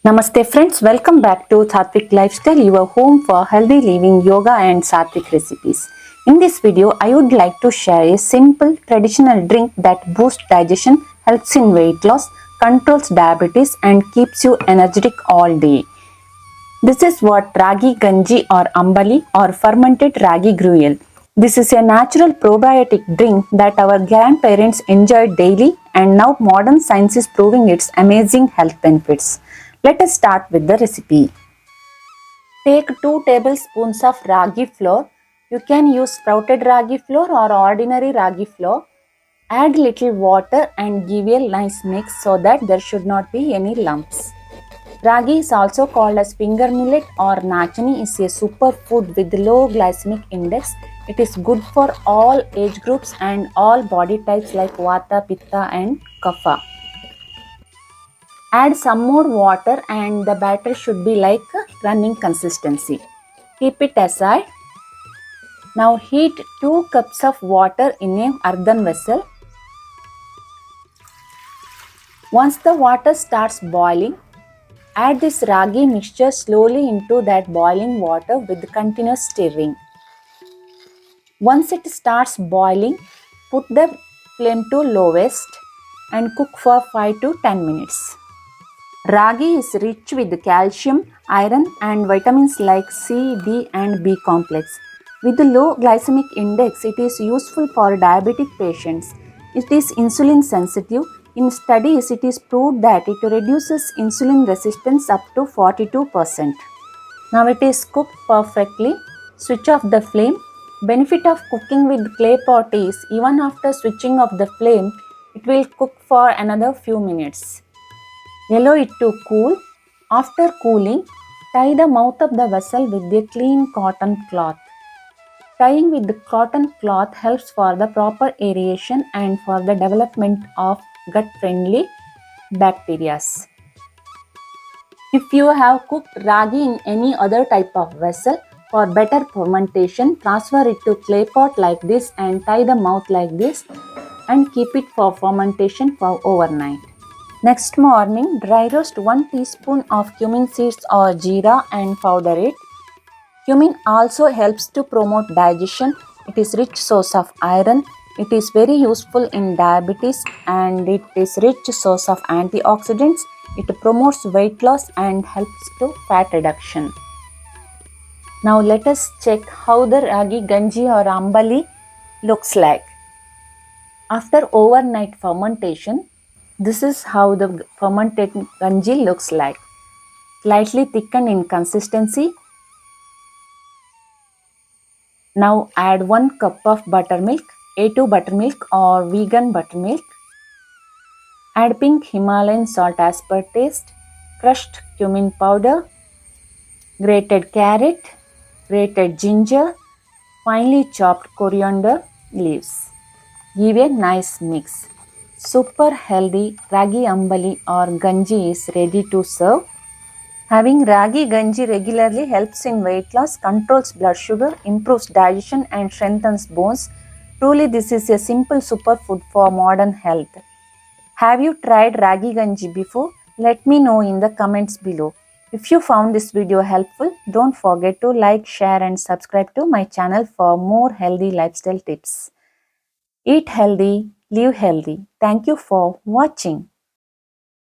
Namaste friends, welcome back to Sathvik Lifestyle, your home for healthy living, yoga and Sathvik recipes. In this video, I would like to share a simple traditional drink that boosts digestion, helps in weight loss, controls diabetes and keeps you energetic all day. This is what Ragi Ganji or Ambali or fermented Ragi gruel. This is a natural probiotic drink that our grandparents enjoyed daily and now modern science is proving its amazing health benefits. Let us start with the recipe. Take 2 tablespoons of ragi flour. You can use sprouted ragi flour or ordinary ragi flour. Add little water and give a nice mix so that there should not be any lumps. Ragi is also called as finger millet or nachani is a superfood with low glycemic index. It is good for all age groups and all body types like vata, pitta and kapha. Add some more water and the batter should be like running consistency. Keep it aside. Now heat 2 cups of water in a earthen vessel. Once the water starts boiling, add this ragi mixture slowly into that boiling water with continuous stirring. Once it starts boiling, put the flame to lowest and cook for 5 to 10 minutes. Ragi is rich with calcium, iron and vitamins like C, D and B complex. With low glycemic index, it is useful for diabetic patients. It is insulin sensitive. In studies, it is proved that it reduces insulin resistance up to 42%. Now it is cooked perfectly. Switch off the flame. Benefit of cooking with clay pot is even after switching off the flame, it will cook for another few minutes. Allow it to cool. After cooling, tie the mouth of the vessel with a clean cotton cloth. Tying with the cotton cloth helps for the proper aeration and for the development of gut-friendly bacteria. If you have cooked ragi in any other type of vessel, for better fermentation, transfer it to clay pot like this and tie the mouth like this and keep it for fermentation for overnight. Next morning, dry roast 1 teaspoon of cumin seeds or jeera and powder it. Cumin also helps to promote digestion. It is rich source of iron. It is very useful in diabetes and it is rich source of antioxidants. It promotes weight loss and helps to fat reduction. Now let us check how the Ragi Ganji or Ambali looks like. After overnight fermentation, this is how the fermented ganji looks like. Slightly thickened in consistency. Now add 1 cup of buttermilk, A2 buttermilk or vegan buttermilk. Add pink Himalayan salt as per taste, crushed cumin powder, grated carrot, grated ginger, finely chopped coriander leaves. Give a nice mix. Super healthy Ragi Ambali or Ganji is ready to serve. Having Ragi Ganji regularly helps in weight loss, controls blood sugar, improves digestion and strengthens bones. Truly this is a simple superfood for modern health. Have you tried Ragi Ganji before? Let me know in the comments below. If you found this video helpful, don't forget to like, share and subscribe to my channel for more healthy lifestyle tips. Eat healthy, live healthy. Thank you for watching.